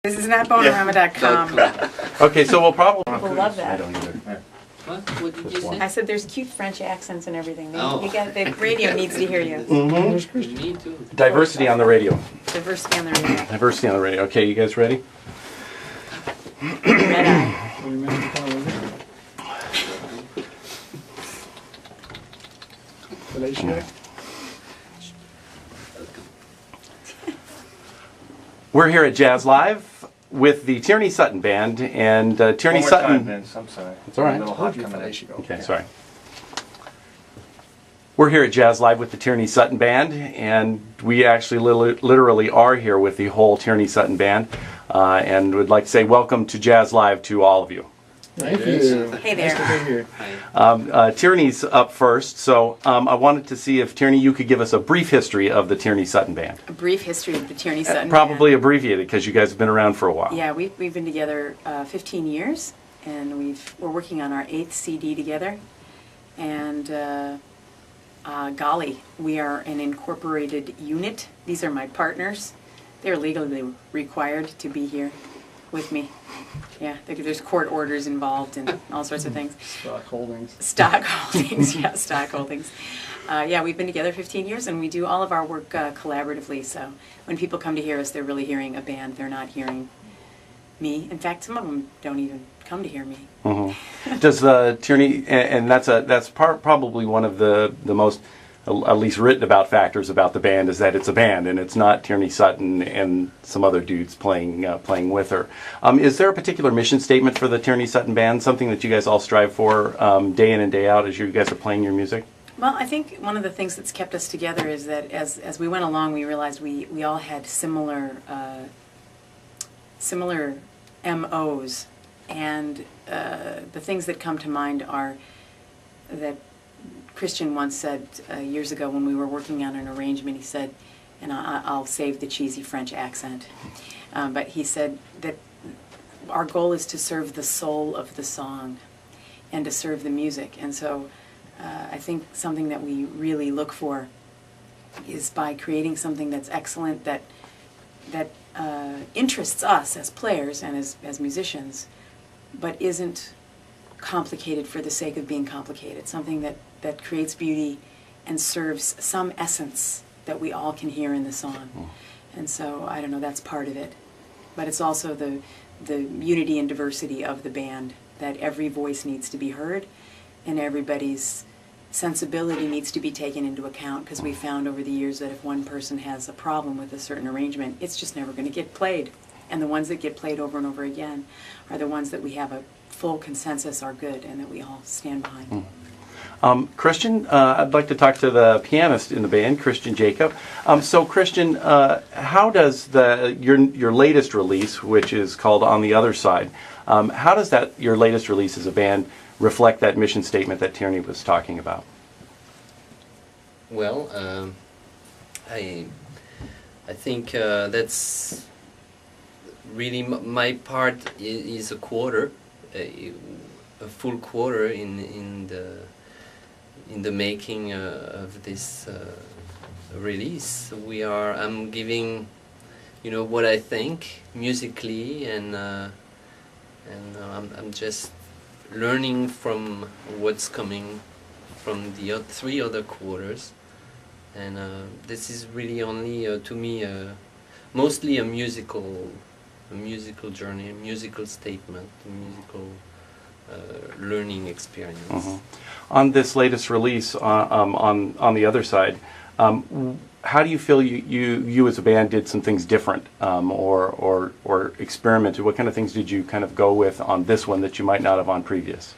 This is not bonorama.com. Okay, so we'll probably... People love I that. don't either. What did you say? I said there's cute French accents and everything. Oh. You got, the radio needs to hear you. Me too. Diversity on the radio. Diversity on the radio. Diversity on the radio. Okay, you guys ready? Red eye. We're here at Jazz Live with the Tierney Sutton Band, and Tierney Sutton... Vince, I'm sorry. It's all right. A little hot coming in. Okay, sorry. We're here at Jazz Live with the Tierney Sutton Band, and we actually literally are here with the whole Tierney Sutton Band, and would like to say welcome to Jazz Live to all of you. Thank you. Hey there. Nice to be here. Hi. Tierney's up first, so I wanted to see if, Tierney, you could give us a brief history of the Tierney Sutton Band. A brief history of the Tierney Sutton Probably Band. abbreviated, because you guys have been around for a while. Yeah, we've been together 15 years, and we're working on our 8th CD together. And golly, we are an incorporated unit. These are my partners. They're legally required to be here with me. Yeah, there's court orders involved and all sorts of things. Stock holdings. Stock holdings, yeah, stock holdings. Yeah, we've been together 15 years, and we do all of our work collaboratively. So when people come to hear us, they're really hearing a band. They're not hearing me. In fact, some of them don't even come to hear me. Mm-hmm. Does the Tierney, and that's probably one of the most at least written about factors about the band, is that it's a band and it's not Tierney Sutton and some other dudes playing with her. Is there a particular mission statement for the Tierney Sutton Band, something that you guys all strive for day in and day out as you guys are playing your music? Well, I think one of the things that's kept us together is that as we went along, we realized we all had similar MOs, and the things that come to mind are that Christian once said years ago when we were working on an arrangement, he said, and I'll save the cheesy French accent, but he said that our goal is to serve the soul of the song and to serve the music. And so I think something that we really look for is by creating something that's excellent, that interests us as players and as musicians, but isn't complicated for the sake of being complicated. Something that creates beauty and serves some essence that we all can hear in the song. And so, I don't know, that's part of it. But it's also the unity and diversity of the band, that every voice needs to be heard and everybody's sensibility needs to be taken into account, because we found over the years that if one person has a problem with a certain arrangement, it's just never going to get played. And the ones that get played over and over again are the ones that we have a full consensus are good and that we all stand behind. Christian, I'd like to talk to the pianist in the band, Christian Jacob. So Christian, how does your latest release, which is called On the Other Side, how does your latest release as a band reflect that mission statement that Tierney was talking about? Well, I think that's really my part is a quarter, a full quarter in the making of this release. I'm giving, what I think musically, and I'm just learning from what's coming from the three other quarters, and this is really only to me mostly a musical journey, a musical statement, a musical learning experience. On this latest release, on the other side, how do you feel you as a band did some things different, or experimented? What kind of things did you kind of go with on this one that you might not have on previous?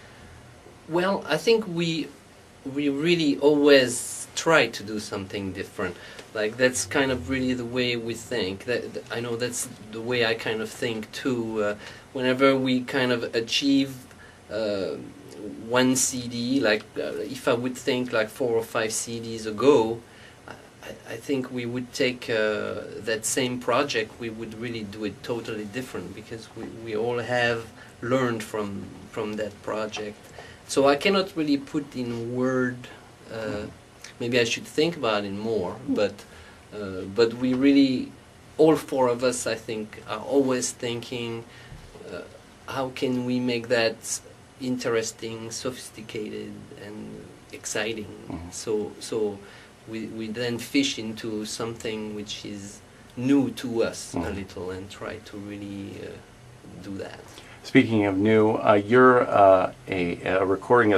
Well, I think we really always try to do something different. Like, that's kind of really the way we think. I know that's the way I kind of think too. Whenever we kind of achieve one CD, like if I would think like 4 or 5 CDs ago, I think we would take that same project, we would really do it totally different, because we all have learned from that project. So I cannot really put in word, maybe I should think about it more, but we really all four of us, I think, are always thinking, how can we make that interesting, sophisticated, and exciting? So we then fish into something which is new to us a little, and try to really do that. Speaking of new, you're a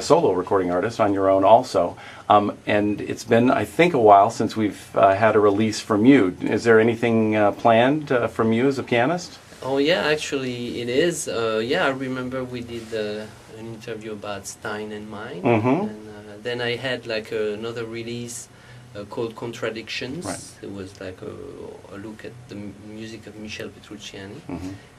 solo recording artist on your own also, and it's been, I think, a while since we've had a release from you. Is there anything planned from you as a pianist? Oh yeah, actually it is. Yeah, I remember we did an interview about Stein and mine, and then I had like another release called Contradictions. Right. It was like a look at the music of Michel Petrucciani.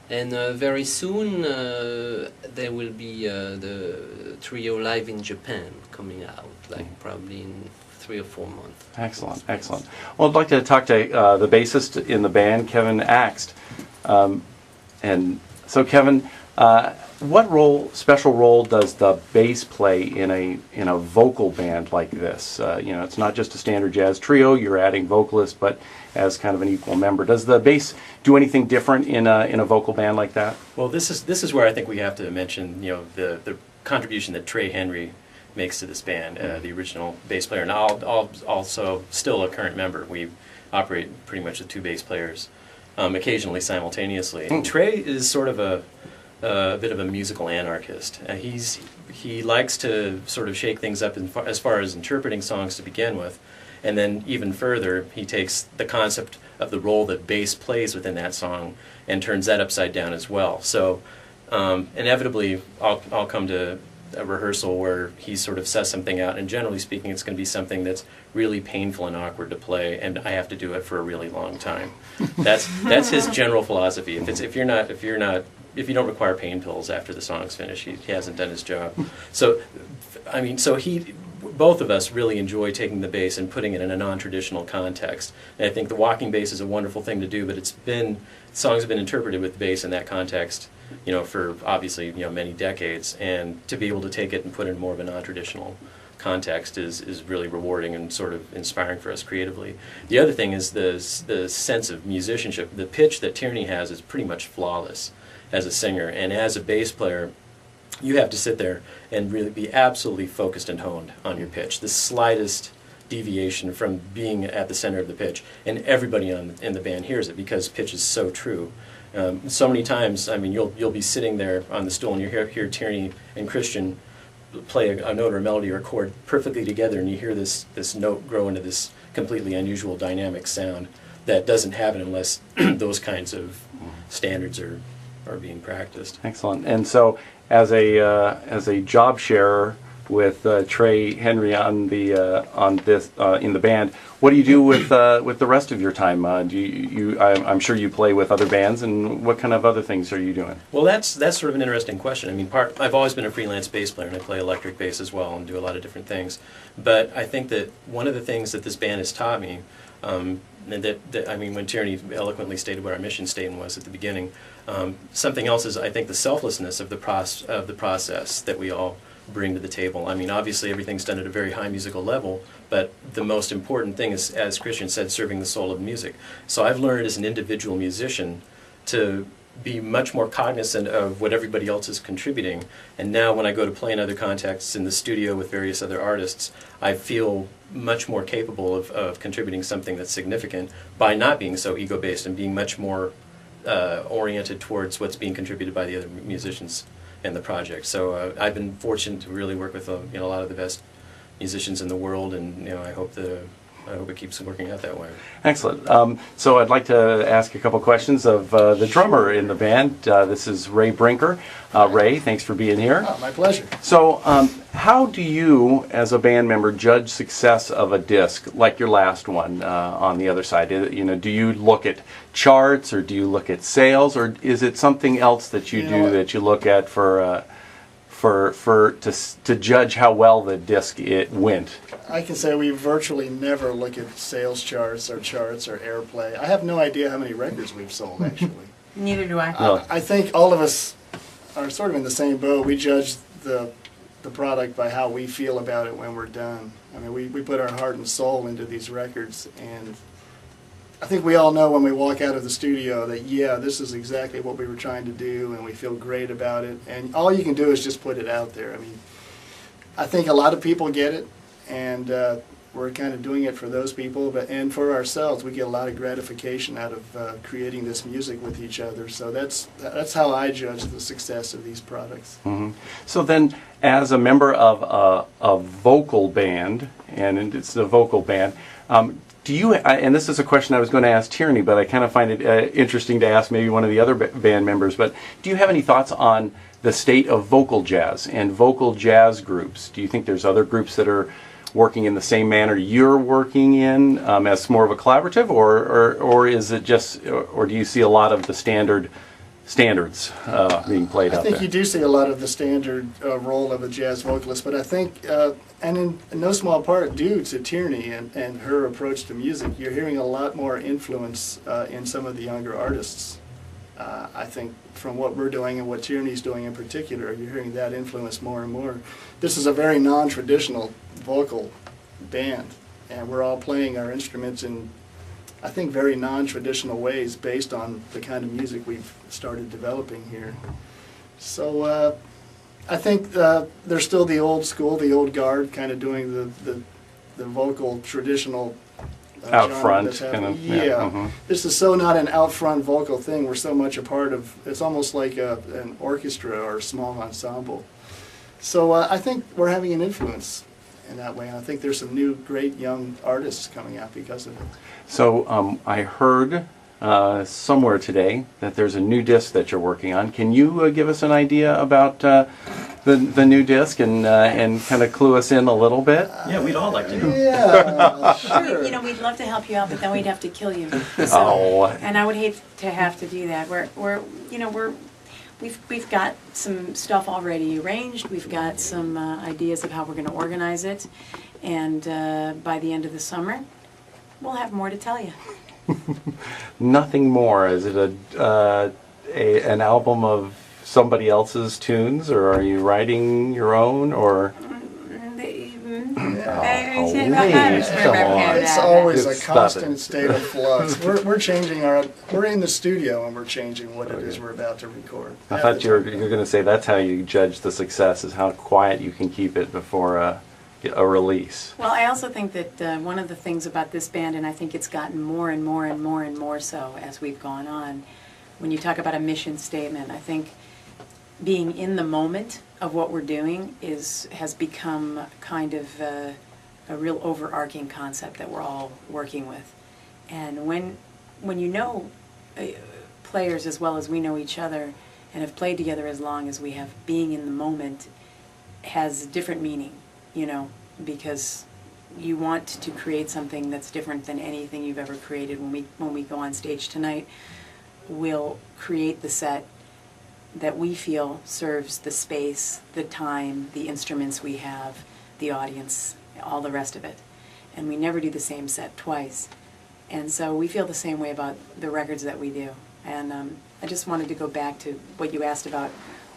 And very soon there will be the trio live in Japan coming out, like probably in 3 or 4 months. Excellent, excellent. Well, I'd like to talk to the bassist in the band, Kevin Axt. And so, Kevin, what special role does the bass play in a vocal band like this? It's not just a standard jazz trio. You're adding vocalists, but as kind of an equal member. Does the bass do anything different in a vocal band like that? Well, this is where I think we have to mention the contribution that Trey Henry makes to this band, the original bass player, and also still a current member. We operate pretty much with 2 bass players, occasionally simultaneously. And Trey is sort of a bit of a musical anarchist. He likes to sort of shake things up as far as interpreting songs to begin with, and then even further, he takes the concept of the role that bass plays within that song and turns that upside down as well. So inevitably, I'll come to a rehearsal where he sort of says something out, and generally speaking, it's going to be something that's really painful and awkward to play, and I have to do it for a really long time. That's his general philosophy. If you don't require pain pills after the song's finished, he hasn't done his job. So, both of us really enjoy taking the bass and putting it in a non-traditional context. And I think the walking bass is a wonderful thing to do, but songs have been interpreted with bass in that context, for obviously, many decades. And to be able to take it and put it in more of a non-traditional context is really rewarding and sort of inspiring for us creatively. The other thing is the sense of musicianship. The pitch that Tierney has is pretty much flawless as a singer, and as a bass player, you have to sit there and really be absolutely focused and honed on your pitch. The slightest deviation from being at the center of the pitch, and everybody in the band hears it because pitch is so true. So many times, you'll be sitting there on the stool and you hear Tierney and Christian play a note or a melody or a chord perfectly together, and you hear this note grow into this completely unusual dynamic sound that doesn't happen unless those kinds of standards are being practiced. Excellent. And so, as a job sharer with Trey Henry in the band, what do you do with the rest of your time? I'm sure you play with other bands, and what kind of other things are you doing? Well, that's sort of an interesting question. I've always been a freelance bass player, and I play electric bass as well, and do a lot of different things. But I think that one of the things that this band has taught me, and when Tierney eloquently stated what our mission statement was at the beginning, something else is, I think, the selflessness of the process that we all bring to the table. Obviously everything's done at a very high musical level, but the most important thing is, as Christian said, serving the soul of music. So I've learned as an individual musician to be much more cognizant of what everybody else is contributing, and now when I go to play in other contexts in the studio with various other artists, I feel much more capable of contributing something that's significant by not being so ego-based and being much more oriented towards what's being contributed by the other musicians in the project. So I've been fortunate to really work with a lot of the best musicians in the world, and I hope it keeps working out that way. Excellent. So I'd like to ask a couple questions of the drummer in the band. This is Ray Brinker. Ray, thanks for being here. Oh, my pleasure. So how do you, as a band member, judge success of a disc like your last one on the other side? Do you look at charts, or do you look at sales, or is it something else that you do that you look at to judge how well the disc it went? I can say we virtually never look at sales charts or airplay. I have no idea how many records we've sold, actually. Neither do I. I think all of us are sort of in the same boat. We judge the product by how we feel about it when we're done. We put our heart and soul into these records, and I think we all know when we walk out of the studio that, yeah, this is exactly what we were trying to do, and we feel great about it. And all you can do is just put it out there. I mean, I think a lot of people get it, and we're kind of doing it for those people, and for ourselves, we get a lot of gratification out of creating this music with each other. So that's how I judge the success of these products. Mm-hmm. So then, as a member of a vocal band, and it's a vocal band, do you, and this is a question I was going to ask Tierney, but I kind of find it interesting to ask maybe one of the other band members, but do you have any thoughts on the state of vocal jazz and vocal jazz groups? Do you think there's other groups that are working in the same manner you're working in, as more of a collaborative, or is it just, or do you see a lot of the standards being played out there? I think you do see a lot of the standard role of a jazz vocalist, but I think, and in no small part due to Tierney and her approach to music, you're hearing a lot more influence in some of the younger artists. I think from what we're doing and what Tierney's doing in particular, you're hearing that influence more and more. This is a very non-traditional vocal band, and we're all playing our instruments in, I think, very non-traditional ways based on the kind of music we've started developing here. So I think there's still the old school, the old guard, kind of doing the vocal traditional out genre front, that's kind of. yeah. Mm-hmm. This is so not an out front vocal thing. We're so much a part of. It's almost like an orchestra or a small ensemble. So I think we're having an influence in that way. And I think there's some new great young artists coming out because of it. So I heard somewhere today that there's a new disc that you're working on. Can you give us an idea about the new disc and kind of clue us in a little bit? Yeah, we'd all like to know. Yeah, sure. You know, we'd love to help you out, but then we'd have to kill you. Oh. And I would hate to have to do that. We've got some stuff already arranged. We've got some ideas of how we're going to organize it, and by the end of the summer, we'll have more to tell you. Nothing more. Is it an album of somebody else's tunes, or are you writing your own, or? It's always a Just stop constant it. state of flux. We're changing we're in the studio and we're changing what it is we're about to record. I thought you were going to say that's how you judge the success, is how quiet you can keep it before a release. Well, I also think that one of the things about this band, and I think it's gotten more and more and more and more so as we've gone on, when you talk about a mission statement, I think being in the moment of what we're doing has become kind of a real overarching concept that we're all working with. And when you know players as well as we know each other and have played together as long as we have, being in the moment has different meaning, because you want to create something that's different than anything you've ever created. When we go on stage tonight, we'll create the set that we feel serves the space, the time, the instruments we have, the audience, all the rest of it. And we never do the same set twice. And so we feel the same way about the records that we do. And I just wanted to go back to what you asked about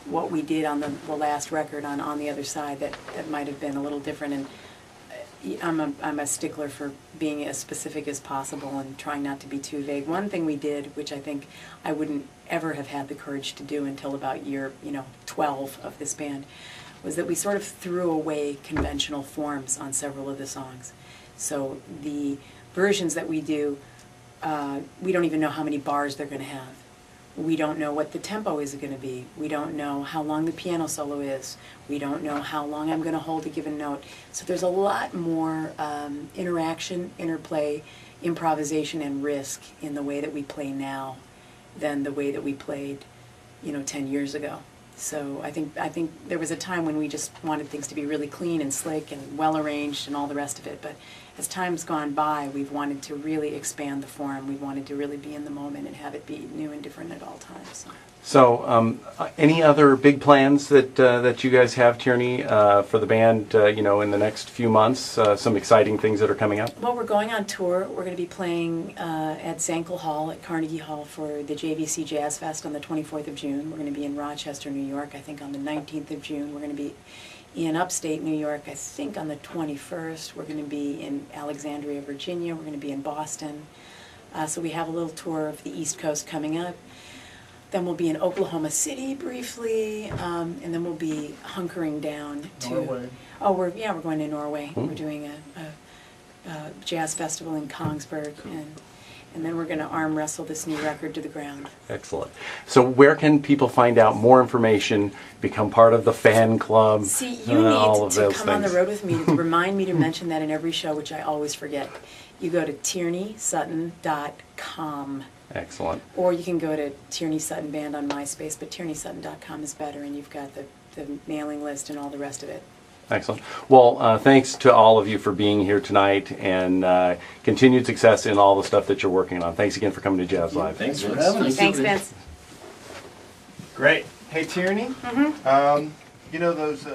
what we did on the last record on the other side that might have been a little different. And I'm a stickler for being as specific as possible and trying not to be too vague. One thing we did, which I think I wouldn't ever have had the courage to do until about year 12 of this band, was that we sort of threw away conventional forms on several of the songs. So the versions that we do, we don't even know how many bars they're going to have. We don't know what the tempo is going to be. We don't know how long the piano solo is. We don't know how long I'm going to hold a given note. So there's a lot more interaction, interplay, improvisation, and risk in the way that we play now than the way that we played, 10 years ago. So I think there was a time when we just wanted things to be really clean and slick and well arranged and all the rest of it. But as time's gone by, we've wanted to really expand the form. We've wanted to really be in the moment and have it be new and different at all times. So, any other big plans that you guys have, Tierney, for the band? In the next few months, some exciting things that are coming up. Well, we're going on tour. We're going to be playing at Zankel Hall at Carnegie Hall for the JVC Jazz Fest on the 24th of June. We're going to be in Rochester, New York, I think on the 19th of June. We're going to be in upstate New York, I think on the 21st. We're going to be in Alexandria, Virginia. We're going to be in Boston. So we have a little tour of the East Coast coming up. Then we'll be in Oklahoma City briefly, and then we'll be hunkering down to Norway. Oh, we're going to Norway. We're doing a jazz festival in Kongsberg, and then we're going to arm wrestle this new record to the ground. Excellent. So where can people find out more information, become part of the fan club? See, you all need of to those come on the things? road with me to remind me to mention that in every show, which I always forget. You go to TierneySutton.com. Excellent. Or you can go to Tierney Sutton Band on MySpace, but TierneySutton.com is better, and you've got the mailing list and all the rest of it. Excellent. Well, thanks to all of you for being here tonight, and continued success in all the stuff that you're working on. Thanks again for coming to Jazz Live. Thanks for for having us. Thanks, Vince. Great. Hey, Tierney. You know those